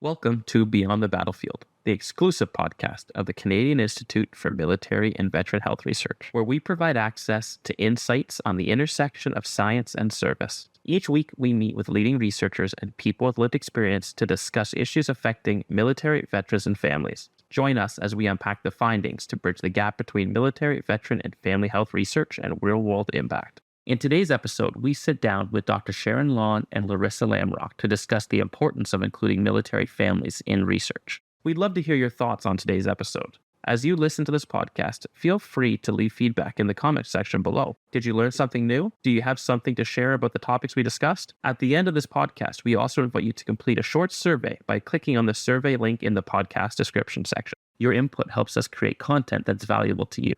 Welcome to Beyond the Battlefield, the exclusive podcast of the Canadian Institute for Military and Veteran Health Research, where we provide access to insights on the intersection of science and service. Each week, we meet with leading researchers and people with lived experience to discuss issues affecting military, veterans, and families. Join us as we unpack the findings to bridge the gap between military, veteran, and family health research and real-world impact. In today's episode, we sit down with Dr. Sharon and Laryssa Lamrock to discuss the importance of including military families in research. We'd love to hear your thoughts on today's episode. As you listen to this podcast, feel free to leave feedback in the comment section below. Did you learn something new? Do you have something to share about the topics we discussed? At the end of this podcast, we also invite you to complete a short survey by clicking on the survey link in the podcast description section. Your input helps us create content that's valuable to you.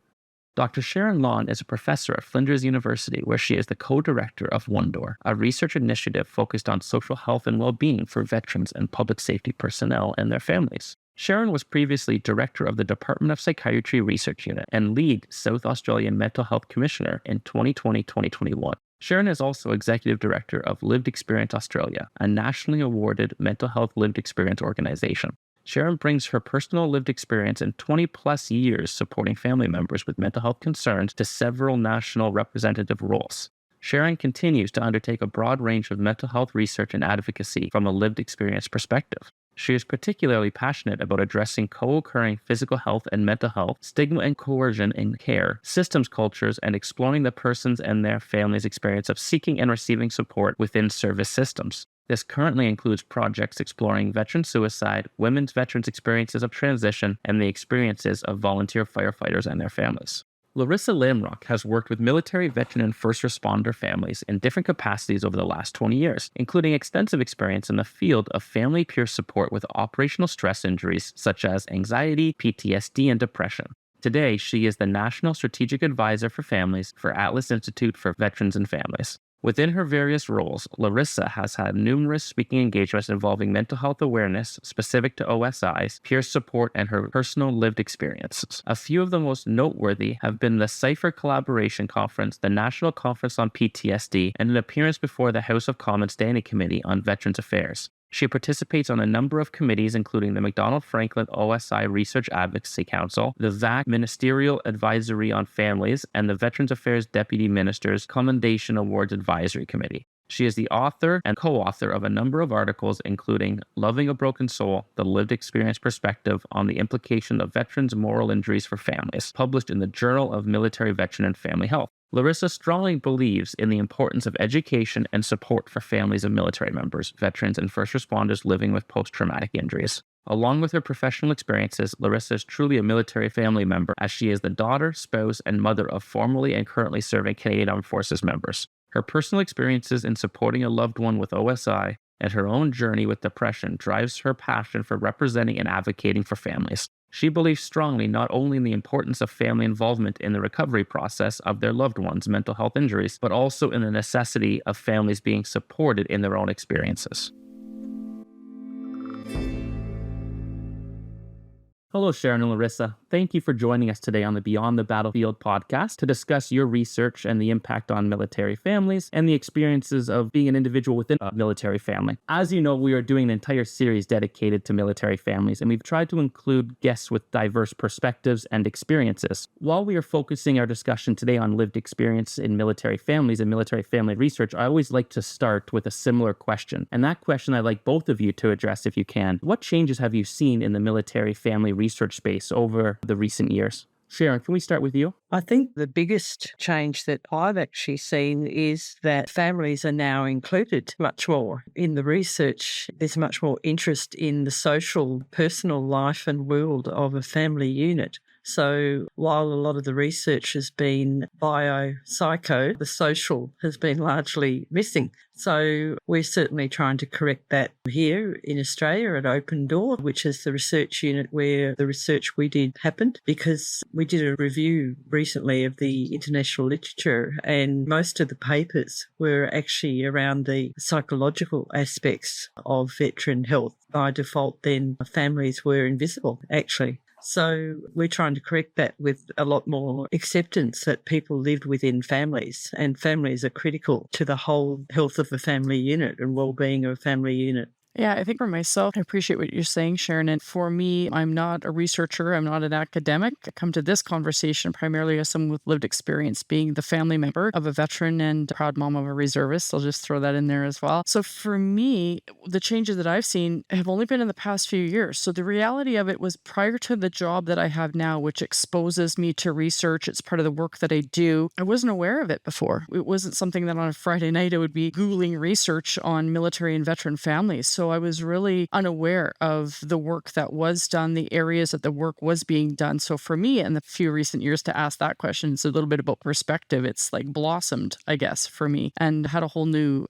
Dr. Sharon is a professor at Flinders University, where she is the co-director of One Door, a research initiative focused on social health and well-being for veterans and public safety personnel and their families. Sharon was previously director of the Department of Psychiatry Research Unit and lead South Australian Mental Health Commissioner in 2020-2021. Sharon is also executive director of Lived Experience Australia, a nationally awarded mental health lived experience organization. Sharon brings her personal lived experience and 20-plus years supporting family members with mental health concerns to several national representative roles. Sharon continues to undertake a broad range of mental health research and advocacy from a lived experience perspective. She is particularly passionate about addressing co-occurring physical health and mental health, stigma and coercion in care, systems cultures, and exploring the person's and their family's experience of seeking and receiving support within service systems. This currently includes projects exploring veteran suicide, women's veterans' experiences of transition, and the experiences of volunteer firefighters and their families. Laryssa Lamrock has worked with military, veteran, and first responder families in different capacities over the last 20 years, including extensive experience in the field of family peer support with operational stress injuries such as anxiety, PTSD, and depression. Today, she is the National Strategic Advisor for Families for Atlas Institute for Veterans and Families. Within her various roles, Laryssa has had numerous speaking engagements involving mental health awareness specific to OSIs, peer support, and her personal lived experiences. A few of the most noteworthy have been the Cypher Collaboration Conference, the National Conference on PTSD, and an appearance before the House of Commons Standing Committee on Veterans Affairs. She participates on a number of committees, including the McDonald Franklin OSI Research Advocacy Council, the VAC Ministerial Advisory on Families, and the Veterans Affairs Deputy Minister's Commendation Awards Advisory Committee. She is the author and co-author of a number of articles, including Loving a Broken Soul, the Lived Experience Perspective on the Implication of Veterans' Moral Injuries for Families, published in the Journal of Military, Veteran, and Family Health. Laryssa strongly believes in the importance of education and support for families of military members, veterans, and first responders living with post-traumatic injuries. Along with her professional experiences, Laryssa is truly a military family member, as she is the daughter, spouse, and mother of formerly and currently serving Canadian Armed Forces members. Her personal experiences in supporting a loved one with OSI and her own journey with depression drives her passion for representing and advocating for families. She believes strongly not only in the importance of family involvement in the recovery process of their loved ones' mental health injuries, but also in the necessity of families being supported in their own experiences. Hello, Sharon and Laryssa. Thank you for joining us today on the Beyond the Battlefield podcast to discuss your research and the impact on military families and the experiences of being an individual within a military family. As you know, we are doing an entire series dedicated to military families, and we've tried to include guests with diverse perspectives and experiences. While we are focusing our discussion today on lived experience in military families and military family research, I always like to start with a similar question. And that question I'd like both of you to address if you can. What changes have you seen in the military family research space over the recent years? Sharon, can we start with you? I think the biggest change that I've actually seen is that families are now included much more in the research. There's much more interest in the social, personal life and world of a family unit. So while a lot of the research has been bio-psycho, the social has been largely missing. So we're certainly trying to correct that here in Australia at Open Door, which is the research unit where the research we did happened, because we did a review recently of the international literature and most of the papers were actually around the psychological aspects of veteran health. By default, then families were invisible, actually. So we're trying to correct that with a lot more acceptance that people lived within families, and families are critical to the whole health of a family unit and well-being of a family unit. Yeah, I think for myself, I appreciate what you're saying, Sharon. And for me, I'm not a researcher. I'm not an academic. I come to this conversation primarily as someone with lived experience, being the family member of a veteran and proud mom of a reservist. I'll just throw that in there as well. So for me, the changes that I've seen have only been in the past few years. So the reality of it was prior to the job that I have now, which exposes me to research. It's part of the work that I do. I wasn't aware of it before. It wasn't something that on a Friday night I would be Googling research on military and veteran families. So I was really unaware of the work that was done, the areas that the work was being done. So for me, in the few recent years, to ask that question, it's a little bit about perspective. It's like blossomed, I guess, for me, and I have a whole new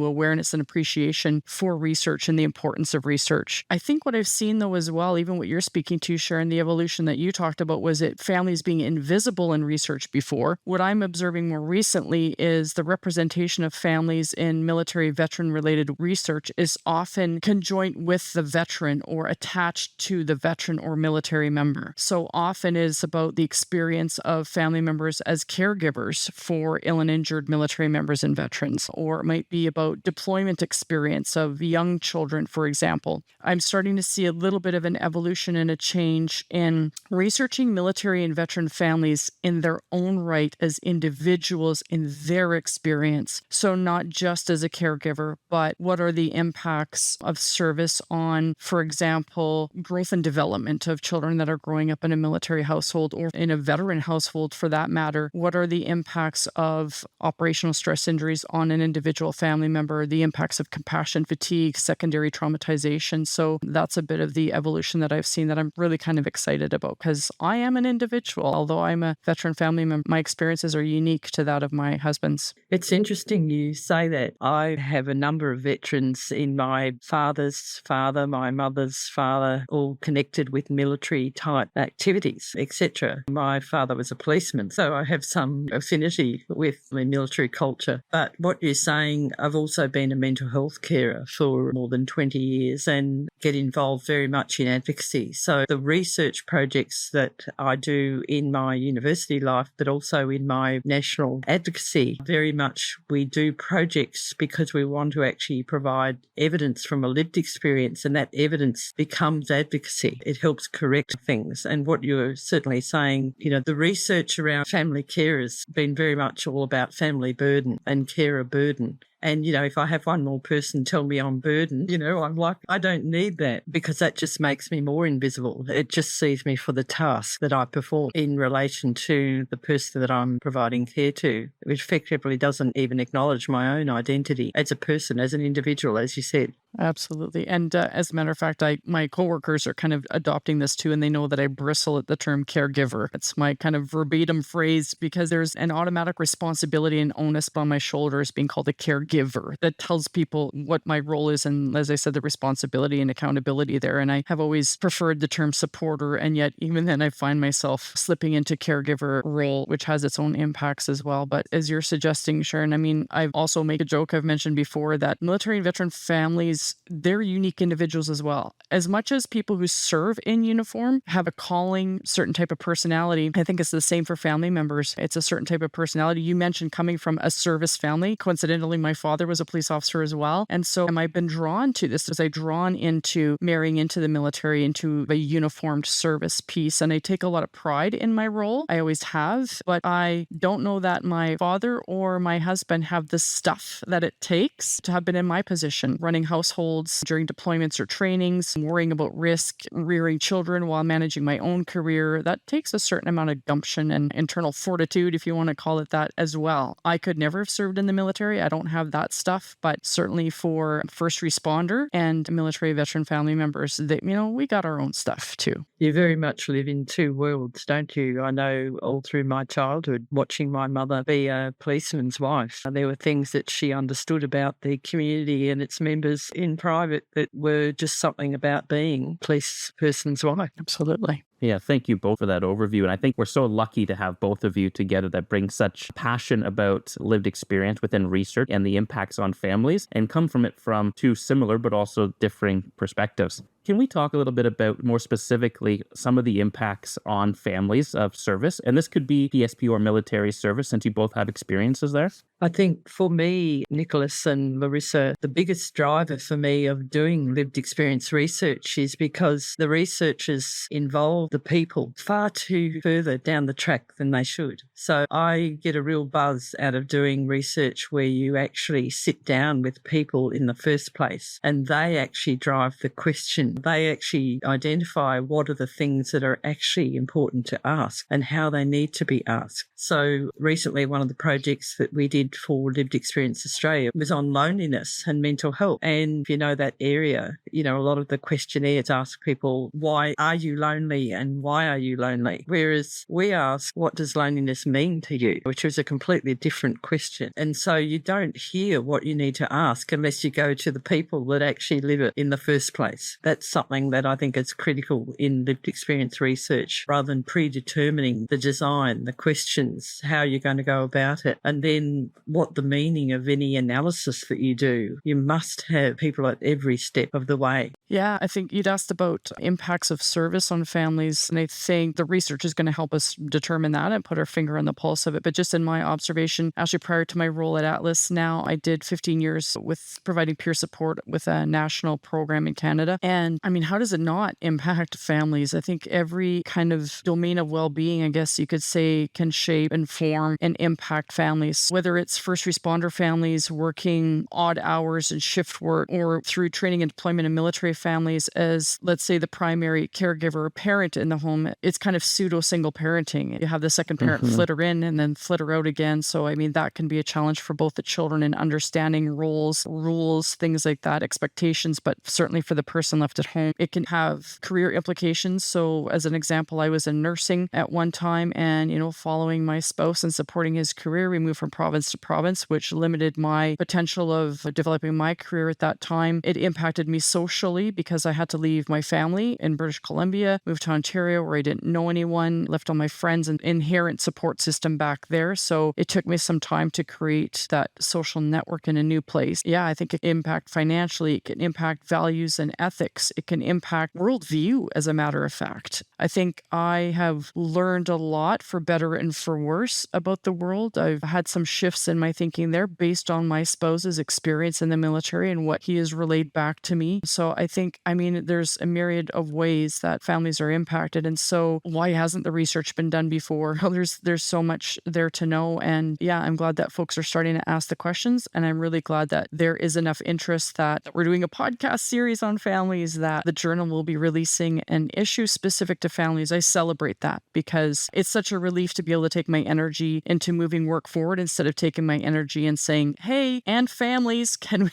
awareness and appreciation for research and the importance of research. I think what I've seen though as well, even what you're speaking to, Sharon, the evolution that you talked about, was it families being invisible in research before. What I'm observing more recently is the representation of families in military veteran related research is often conjoint with the veteran or attached to the veteran or military member. So often is about the experience of family members as caregivers for ill and injured military members and veterans, or it might be about deployment experience of young children, for example. I'm starting to see a little bit of an evolution and a change in researching military and veteran families in their own right as individuals in their experience. So not just as a caregiver, but what are the impacts of service on, for example, growth and development of children that are growing up in a military household or in a veteran household for that matter? What are the impacts of operational stress injuries on an individual family member, the impacts of compassion fatigue, secondary traumatization? So that's a bit of the evolution that I've seen that I'm really kind of excited about, because I am an individual. Although I'm a veteran family member, my experiences are unique to that of my husband's. It's interesting you say that. I have a number of veterans in my father's father, my mother's father, all connected with military type activities, etc. My father was a policeman, so I have some affinity with the military culture. But what you're saying, I've also been a mental health carer for more than 20 years and get involved very much in advocacy. So the research projects that I do in my university life, but also in my national advocacy, very much we do projects because we want to actually provide evidence from a lived experience, and that evidence becomes advocacy. It helps correct things. And what you're certainly saying, the research around family care has been very much all about family burden and carer burden. And, if I have one more person tell me I'm burdened, I'm like, I don't need that, because that just makes me more invisible. It just sees me for the task that I perform in relation to the person that I'm providing care to, which effectively doesn't even acknowledge my own identity as a person, as an individual, as you said. Absolutely. And as a matter of fact, my coworkers are kind of adopting this too, and they know that I bristle at the term caregiver. It's my kind of verbatim phrase, because there's an automatic responsibility and onus on my shoulders being called a caregiver that tells people what my role is. And as I said, the responsibility and accountability there. And I have always preferred the term supporter. And yet even then I find myself slipping into caregiver role, which has its own impacts as well. But as you're suggesting, Sharon, I've also made a joke I've mentioned before that military and veteran families, they're unique individuals as well. As much as people who serve in uniform have a calling, certain type of personality, I think it's the same for family members. It's a certain type of personality. You mentioned coming from a service family. Coincidentally, my father was a police officer as well. And so I've been drawn to this as I drawn into marrying into the military, into a uniformed service piece. And I take a lot of pride in my role. I always have, but I don't know that my father or my husband have the stuff that it takes to have been in my position, running households during deployments or trainings, worrying about risk, rearing children while managing my own career. That takes a certain amount of gumption and internal fortitude, if you want to call it that, as well. I could never have served in the military. I don't have that stuff, but certainly for first responder and military veteran family members, we got our own stuff too. You very much live in two worlds, don't you? I know all through my childhood, watching my mother be a policeman's wife, there were things that she understood about the community and its members in private that were just something about being a police person's wife. Absolutely. Yeah, thank you both for that overview. And I think we're so lucky to have both of you together that bring such passion about lived experience within research and the impacts on families and come from it from two similar but also differing perspectives. Can we talk a little bit about more specifically some of the impacts on families of service? And this could be PSP or military service, since you both have experiences there. I think for me, Nicholas and Laryssa, the biggest driver for me of doing lived experience research is because the researchers involve the people far too further down the track than they should. So I get a real buzz out of doing research where you actually sit down with people in the first place and they actually drive the question. They actually identify what are the things that are actually important to ask and how they need to be asked. So recently, one of the projects that we did for Lived Experience Australia was on loneliness and mental health. And if you know that area, a lot of the questionnaires ask people, why are you lonely and why are you lonely? Whereas we ask, what does loneliness mean to you? Which is a completely different question. And so you don't hear what you need to ask unless you go to the people that actually live it in the first place. That's something that I think is critical in lived experience research, rather than predetermining the design, the questions, how you're going to go about it, and then what the meaning of any analysis that you do. You must have people at every step of the way. Yeah, I think you'd asked about impacts of service on families, and I think the research is going to help us determine that and put our finger on the pulse of it. But just in my observation, actually prior to my role at Atlas, now I did 15 years with providing peer support with a national program in Canada. And I mean, how does it not impact families? I think every kind of domain of well-being, I guess you could say, can shape, inform, and impact families, whether it's first responder families working odd hours and shift work, or through training and deployment in military families as, let's say, the primary caregiver or parent in the home. It's kind of pseudo single parenting. You have the second parent flitter in and then flitter out again. So, I mean, that can be a challenge for both the children in understanding roles, rules, things like that, expectations, but certainly for the person left at home, it can have career implications. So as an example, I was in nursing at one time and, following my spouse and supporting his career, we moved from province to province, which limited my potential of developing my career at that time. It impacted me socially because I had to leave my family in British Columbia, move to Ontario where I didn't know anyone, left all my friends and inherent support system back there. So it took me some time to create that social network in a new place. Yeah, I think it can impact financially, it can impact values and ethics, it can impact worldview, as a matter of fact. I think I have learned a lot, for better and for worse, about the world. I've had some shifts in my thinking there based on my spouse's experience in the military and what he has relayed back to me. So I think, there's a myriad of ways that families are impacted. And so why hasn't the research been done before? Well, there's so much there to know. And yeah, I'm glad that folks are starting to ask the questions. And I'm really glad that there is enough interest that we're doing a podcast series on families, that the journal will be releasing an issue specific to families. I celebrate that because it's such a relief to be able to take my energy into moving work forward instead of taking my energy and saying, hey, and families, can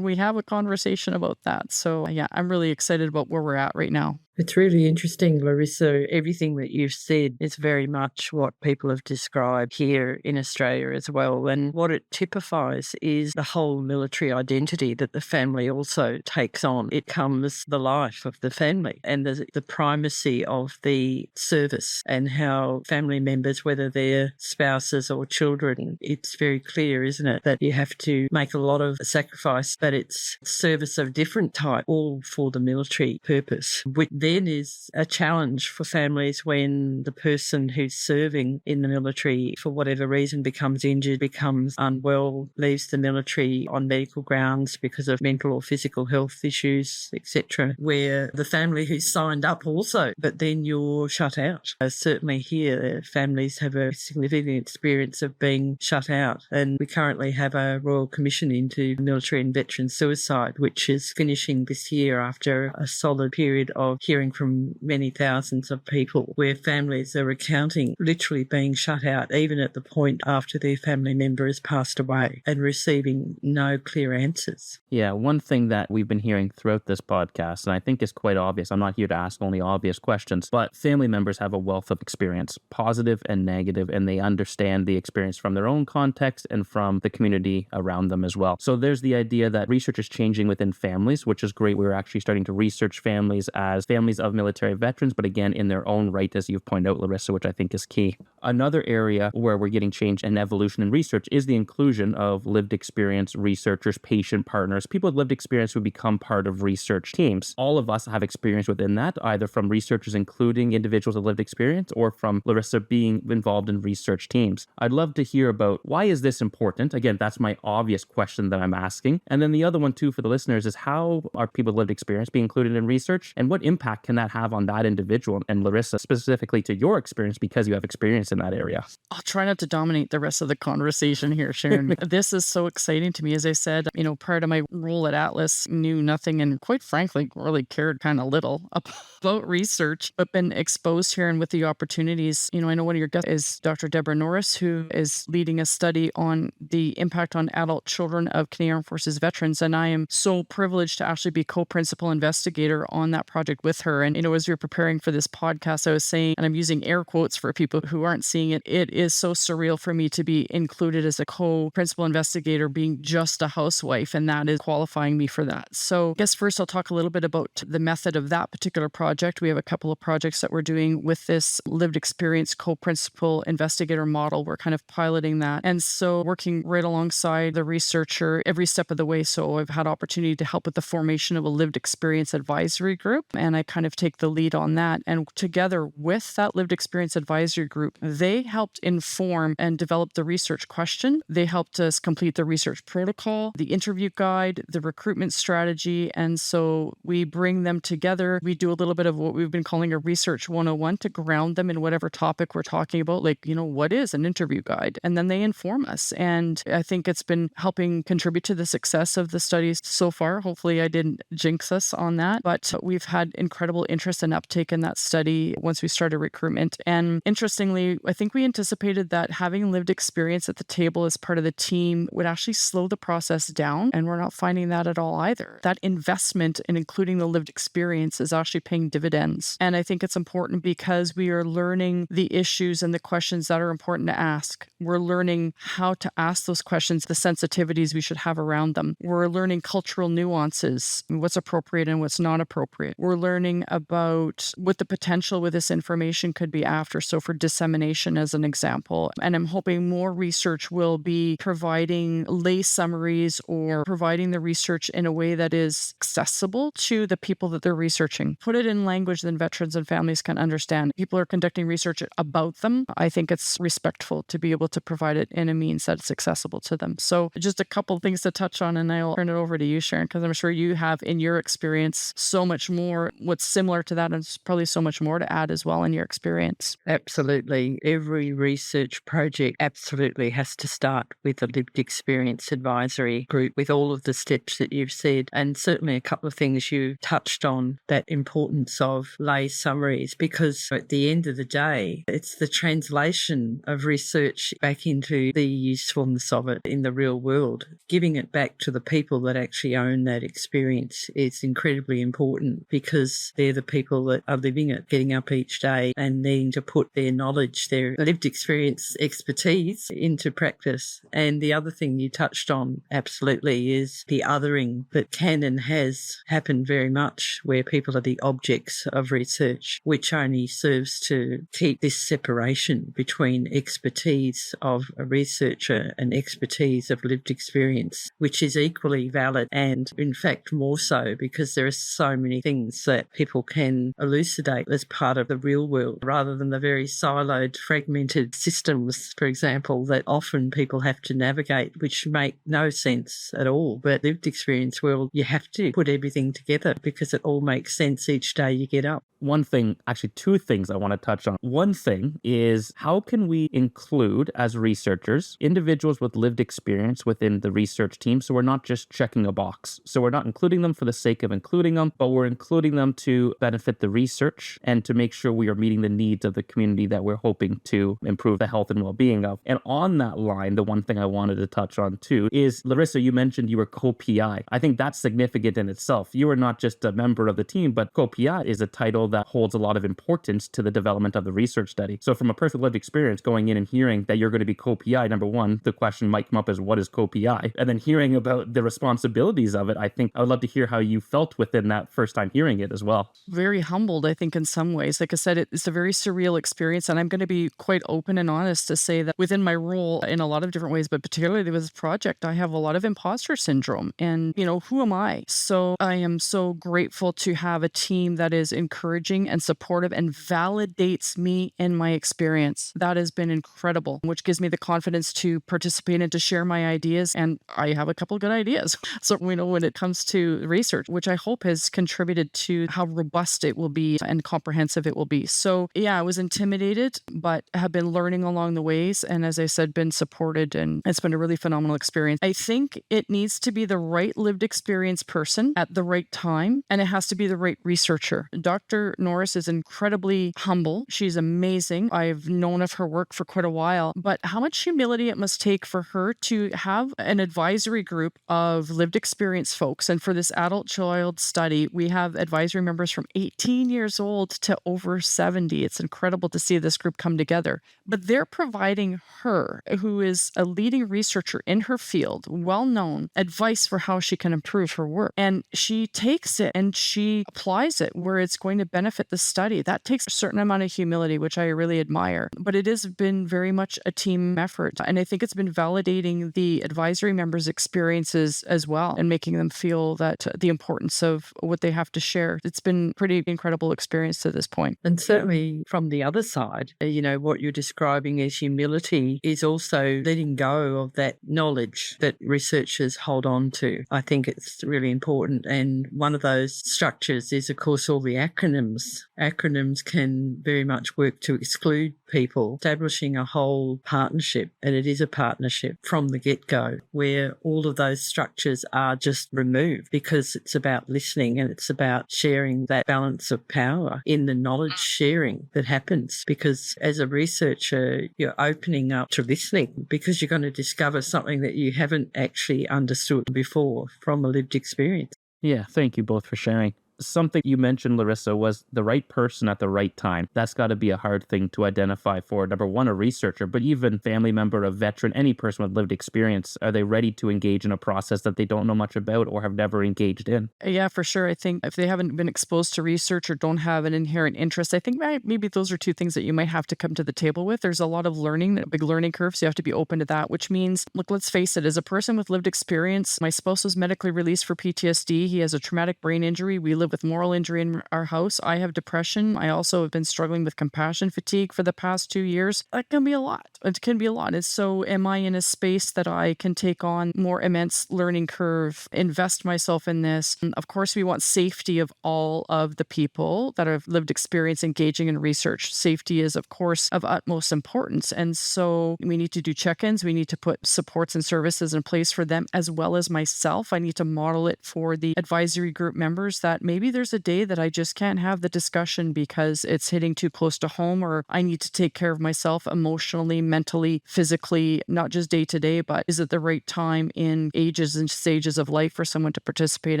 we have a conversation about that? So yeah, I'm really excited about where we're at right now. It's really interesting, Laryssa. Everything that you've said is very much what people have described here in Australia as well. And what it typifies is the whole military identity that the family also takes on. It becomes the life of the family and the primacy of the service, and how family members, whether they're spouses or children, it's very clear, isn't it, that you have to make a lot of sacrifice, but it's service of different type, all for the military purpose, which then is a challenge for families when the person who's serving in the military, for whatever reason, becomes injured, becomes unwell, leaves the military on medical grounds because of mental or physical health issues, etc., where the family who's signed up also, but then you're shut out. Certainly here, families have a significant experience of being shut out, and we currently have a Royal Commission into military and veteran suicide, which is finishing this year after a solid period of hearing from many thousands of people, where families are recounting literally being shut out even at the point after their family member has passed away and receiving no clear answers. Yeah, one thing that we've been hearing throughout this podcast, and I think is quite obvious, I'm not here to ask only obvious questions, but family members have a wealth of experience, positive and negative, and they understand the experience from their own context and from the community around them as well. So there's the idea that research is changing within families, which is great. We're actually starting to research families as family families of military veterans, but again, in their own right, as you've pointed out, Laryssa, which I think is key. Another area where we're getting change and evolution in research is the inclusion of lived experience researchers, patient partners, people with lived experience who become part of research teams. All of us have experience within that, either from researchers including individuals with lived experience or from Laryssa being involved in research teams. I'd love to hear about why is this important? Again, that's my obvious question that I'm asking. And then the other one too for the listeners is how are people with lived experience being included in research and what impact can that have on that individual? And Laryssa, specifically to your experience because you have experience in that area. I'll try not to dominate the rest of the conversation here, Sharon. This is so exciting to me. As I said, prior to my role at Atlas, knew nothing and quite frankly, really cared kind of little about research, but been exposed here and with the opportunities. I know one of your guests is Dr. Deborah Norris, who is leading a study on the impact on adult children of Canadian Armed Forces veterans. And I am so privileged to actually be co-principal investigator on that project with her. And, as we were preparing for this podcast, I was saying, and I'm using air quotes for people who aren't seeing it, it is so surreal for me to be included as a co-principal investigator being just a housewife, and that is qualifying me for that. So I guess first I'll talk a little bit about the method of that particular project. We have a couple of projects that we're doing with this lived experience co-principal investigator model. We're kind of piloting that. And so working right alongside the researcher every step of the way. So I've had opportunity to help with the formation of a lived experience advisory group, and I kind of take the lead on that. And together with that lived experience advisory group, they helped inform and develop the research question. They helped us complete the research protocol, the interview guide, the recruitment strategy. And so we bring them together. We do a little bit of what we've been calling a research 101 to ground them in whatever topic we're talking about, like, what is an interview guide? And then they inform us. And I think it's been helping contribute to the success of the studies so far. Hopefully I didn't jinx us on that, but we've had incredible interest and uptake in that study once we started recruitment. And interestingly, I think we anticipated that having lived experience at the table as part of the team would actually slow the process down. And we're not finding that at all either. That investment in including the lived experience is actually paying dividends. And I think it's important because we are learning the issues and the questions that are important to ask. We're learning how to ask those questions, the sensitivities we should have around them. We're learning cultural nuances, what's appropriate and what's not appropriate. We're learning about what the potential with this information could be after. So for dissemination as an example. And I'm hoping more research will be providing lay summaries or providing the research in a way that is accessible to the people that they're researching. Put it in language that veterans and families can understand. People are conducting research about them. I think it's respectful to be able to provide it in a means that's accessible to them. So just a couple of things to touch on, and I'll turn it over to you, Sharon, because I'm sure you have in your experience so much more what's similar to that, and there's probably so much more to add as well in your experience. Absolutely. Every research project absolutely has to start with a lived experience advisory group with all of the steps that you've said. And certainly a couple of things you touched on, that importance of lay summaries, because at the end of the day, it's the translation of research back into the usefulness of it in the real world. Giving it back to the people that actually own that experience is incredibly important because they're the people that are living it, getting up each day and needing to put their knowledge, their lived experience, expertise into practice. And the other thing you touched on absolutely is the othering that can and has happened very much, where people are the objects of research, which only serves to keep this separation between expertise of a researcher and expertise of lived experience, which is equally valid and in fact more so because there are so many things that people can elucidate as part of the real world rather than the very siloed, fragmented systems, for example, that often people have to navigate, which make no sense at all. But lived experience world, you have to put everything together because it all makes sense each day you get up. One thing, actually two things I want to touch on. One thing is how can we include as researchers individuals with lived experience within the research team so we're not just checking a box. So we're not including them for the sake of including them, but we're including them to benefit the research and to make sure we are meeting the needs of the community that we're hoping to improve the health and well-being of. And on that line, the one thing I wanted to touch on too is, Laryssa, you mentioned you were co-PI. I think that's significant in itself. You are not just a member of the team, but co-PI is a title that holds a lot of importance to the development of the research study. So from a personal lived experience, going in and hearing that you're going to be co-PI, number one, the question might come up as what is co-PI? And then hearing about the responsibilities of it, I think I would love to hear how you felt within that first time hearing it as well. well. Very humbled, I think, in some ways. Like I said, it's a very surreal experience. And I'm going to be quite open and honest to say that within my role in a lot of different ways, but particularly with this project, I have a lot of imposter syndrome. And, who am I? So I am so grateful to have a team that is encouraging and supportive and validates me in my experience. That has been incredible, which gives me the confidence to participate and to share my ideas. And I have a couple of good ideas. So when it comes to research, which I hope has contributed to how robust it will be and comprehensive it will be. So yeah, I was intimidated, but have been learning along the ways. And as I said, been supported, and it's been a really phenomenal experience. I think it needs to be the right lived experience person at the right time, and it has to be the right researcher. Dr. Norris is incredibly humble. She's amazing. I've known of her work for quite a while, but how much humility it must take for her to have an advisory group of lived experience folks. And for this adult child study, we have advisory members from 18 years old to over 70. It's incredible to see this group come together. But they're providing her, who is a leading researcher in her field, well-known, advice for how she can improve her work. And she takes it and she applies it where it's going to benefit the study. That takes a certain amount of humility, which I really admire. But it has been very much a team effort. And I think it's been validating the advisory members' experiences as well and making them feel that the importance of what they have to share. It's been a pretty incredible experience to this point. And certainly from the other side, what you're describing as humility is also letting go of that knowledge that researchers hold on to. I think it's really important. And one of those structures is, of course, all the acronyms. Acronyms can very much work to exclude people, establishing a whole partnership, and it is a partnership from the get-go, where all of those structures are just removed, because it's about listening and it's about sharing that balance of power in the knowledge sharing that happens. Because as a researcher, you're opening up to listening, because you're going to discover something that you haven't actually understood before from a lived experience. Yeah, thank you both for sharing. Something you mentioned, Laryssa, was the right person at the right time. That's got to be a hard thing to identify for, number one, a researcher, but even family member, a veteran, any person with lived experience. Are they ready to engage in a process that they don't know much about or have never engaged in? Yeah, for sure. I think if they haven't been exposed to research or don't have an inherent interest, I think maybe those are two things that you might have to come to the table with. There's a lot of learning, a big learning curve, so you have to be open to that, which means, look, let's face it, as a person with lived experience, my spouse was medically released for PTSD. He has a traumatic brain injury. We live with moral injury in our house. I have depression. I also have been struggling with compassion fatigue for the past 2 years. That can be a lot. It can be a lot. And so am I in a space that I can take on more immense learning curve, invest myself in this? And of course, we want safety of all of the people that have lived experience engaging in research. Safety is, of course, of utmost importance. And so we need to do check-ins. We need to put supports and services in place for them, as well as myself. I need to model it for the advisory group members, that maybe there's a day that I just can't have the discussion because it's hitting too close to home, or I need to take care of myself emotionally, mentally, physically, not just day to day, but is it the right time in ages and stages of life for someone to participate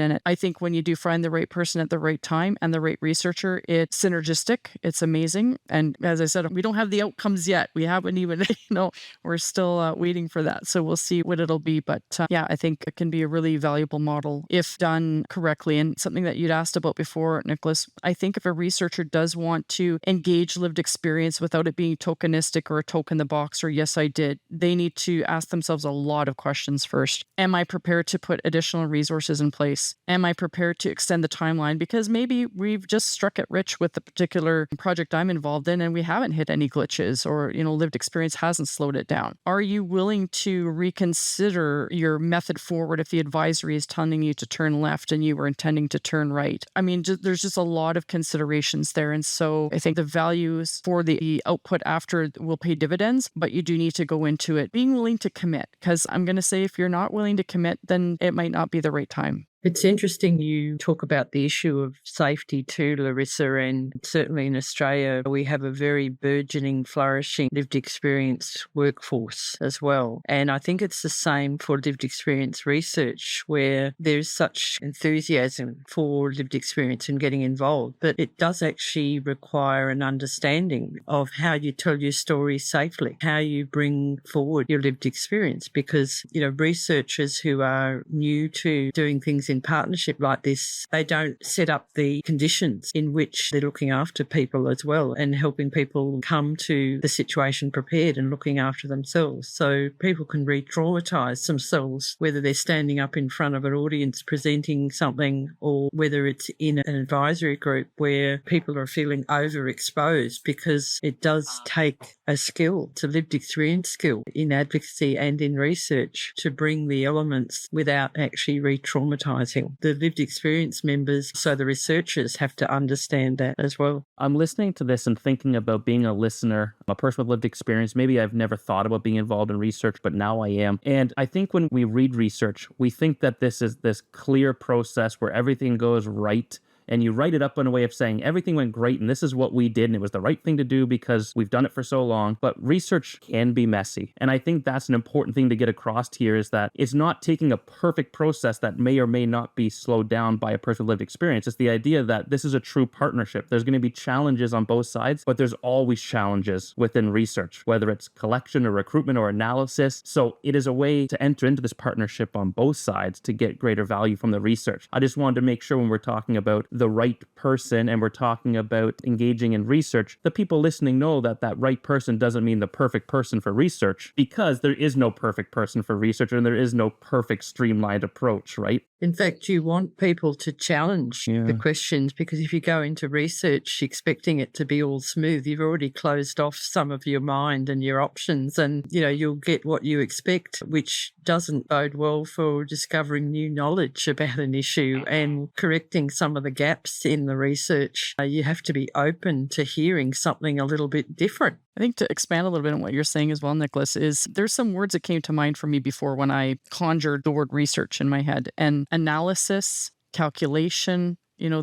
in it? I think when you do find the right person at the right time and the right researcher, it's synergistic. It's amazing. And as I said, we don't have the outcomes yet. We haven't even, we're still waiting for that. So we'll see what it'll be. But yeah, I think it can be a really valuable model if done correctly. And something that you'd asked about before, Nicholas, I think if a researcher does want to engage lived experience without it being tokenistic or a token in the box or yes, I did, they need to ask themselves a lot of questions first. Am I prepared to put additional resources in place? Am I prepared to extend the timeline? Because maybe we've just struck it rich with the particular project I'm involved in and we haven't hit any glitches, or, lived experience hasn't slowed it down. Are you willing to reconsider your method forward if the advisory is telling you to turn left and you were intending to turn right? I mean, there's just a lot of considerations there. And so I think the values for the output after will pay dividends, but you do need to go into it being willing to commit. Because I'm going to say, if you're not willing to commit, then it might not be the right time. It's interesting you talk about the issue of safety too, Laryssa, and certainly in Australia, we have a very burgeoning, flourishing lived experience workforce as well. And I think it's the same for lived experience research, where there's such enthusiasm for lived experience and getting involved, but it does actually require an understanding of how you tell your story safely, how you bring forward your lived experience, because, researchers who are new to doing things in partnership like this, they don't set up the conditions in which they're looking after people as well and helping people come to the situation prepared and looking after themselves. So people can re-traumatise themselves, whether they're standing up in front of an audience presenting something or whether it's in an advisory group where people are feeling overexposed, because it does take a skill, it's a lived experience skill in advocacy and in research to bring the elements without actually re-traumatising. The lived experience members, so the researchers, have to understand that as well. I'm listening to this and thinking about being a listener, a person with lived experience. Maybe I've never thought about being involved in research, but now I am. And I think when we read research, we think that this is this clear process where everything goes right. And you write it up in a way of saying everything went great and this is what we did and it was the right thing to do because we've done it for so long. But research can be messy. And I think that's an important thing to get across here, is that it's not taking a perfect process that may or may not be slowed down by a person with lived experience. It's the idea that this is a true partnership. There's going to be challenges on both sides, but there's always challenges within research, whether it's collection or recruitment or analysis. So it is a way to enter into this partnership on both sides to get greater value from the research. I just wanted to make sure when we're talking about the right person and we're talking about engaging in research, the people listening know that that right person doesn't mean the perfect person for research, because there is no perfect person for research and there is no perfect streamlined approach, right? In fact, you want people to challenge the questions, because if you go into research expecting it to be all smooth, you've already closed off some of your mind and your options, and you'll get what you expect, which doesn't bode well for discovering new knowledge about an issue and correcting some of the gaps in the research. You have to be open to hearing something a little bit different. I think to expand a little bit on what you're saying as well, Nicholas, is there's some words that came to mind for me before when I conjured the word research in my head, and analysis, calculation,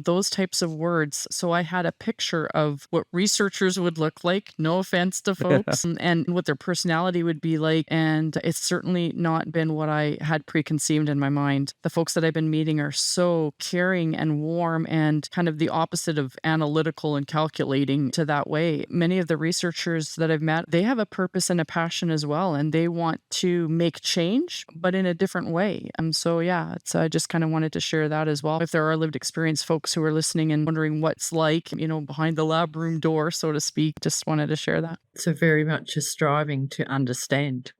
those types of words. So I had a picture of what researchers would look like, no offense to folks, and what their personality would be like. And it's certainly not been what I had preconceived in my mind. The folks that I've been meeting are so caring and warm and kind of the opposite of analytical and calculating to that way. Many of the researchers that I've met, they have a purpose and a passion as well, and they want to make change, but in a different way. So yeah, I just kind of wanted to share that as well. If there are lived experience folks who are listening and wondering what's like, behind the lab room door, so to speak, just wanted to share that. So very much a striving to understand.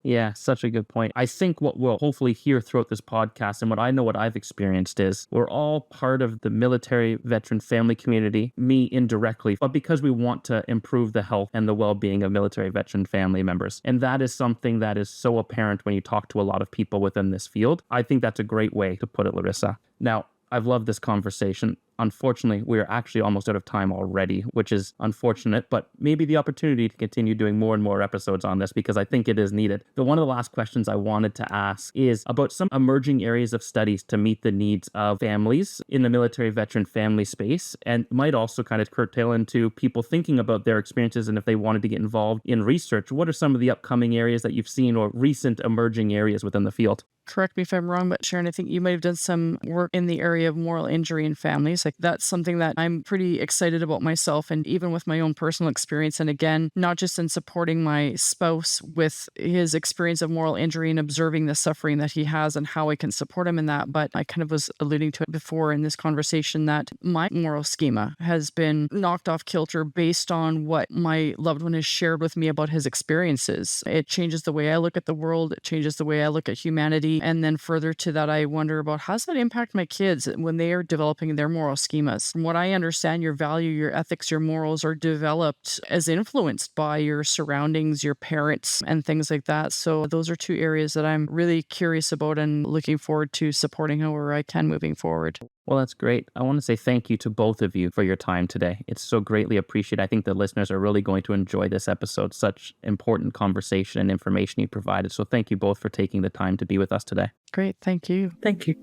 Yeah, such a good point. I think what we'll hopefully hear throughout this podcast, and what I know what I've experienced, is we're all part of the military veteran family community, me indirectly, but because we want to improve the health and the well-being of military veteran family members. And that is something that is so apparent when you talk to a lot of people within this field. I think that's a great way to put it, Laryssa. Now, I've loved this conversation. Unfortunately, we're actually almost out of time already, which is unfortunate, but maybe the opportunity to continue doing more and more episodes on this, because I think it is needed. But one of the last questions I wanted to ask is about some emerging areas of studies to meet the needs of families in the military veteran family space, and might also kind of curtail into people thinking about their experiences and if they wanted to get involved in research. What are some of the upcoming areas that you've seen or recent emerging areas within the field? Correct me if I'm wrong, but Sharon, I think you might have done some work in the area of moral injury in families. Like, that's something that I'm pretty excited about myself, and even with my own personal experience. And again, not just in supporting my spouse with his experience of moral injury and observing the suffering that he has and how I can support him in that, but I kind of was alluding to it before in this conversation that my moral schema has been knocked off kilter based on what my loved one has shared with me about his experiences. It changes the way I look at the world. It changes the way I look at humanity. And then further to that, I wonder about, how does that impact my kids when they are developing their moral schemas? From what I understand, your value, your ethics, your morals are developed as influenced by your surroundings, your parents, and things like that. So those are two areas that I'm really curious about and looking forward to supporting however I can moving forward. Well, that's great. I want to say thank you to both of you for your time today. It's so greatly appreciated. I think the listeners are really going to enjoy this episode. Such important conversation and information you provided. So thank you both for taking the time to be with us today. Great. Thank you. Thank you.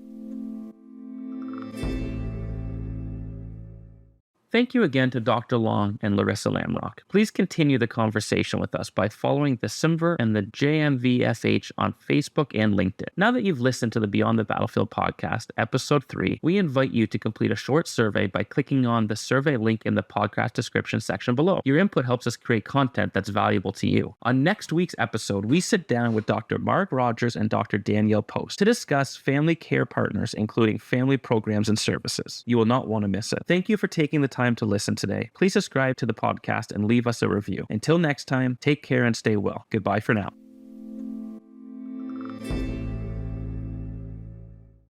Thank you again to Dr. Long and Laryssa Lamrock. Please continue the conversation with us by following the SIMVR and the JMVFH on Facebook and LinkedIn. Now that you've listened to the Beyond the Battlefield podcast, episode 3, we invite you to complete a short survey by clicking on the survey link in the podcast description section below. Your input helps us create content that's valuable to you. On next week's episode, we sit down with Dr. Mark Rogers and Dr. Danielle Post to discuss family care partners, including family programs and services. You will not want to miss it. Thank you for taking the time to listen today. Please subscribe to the podcast and leave us a review. Until next time, take care and stay well. Goodbye for now.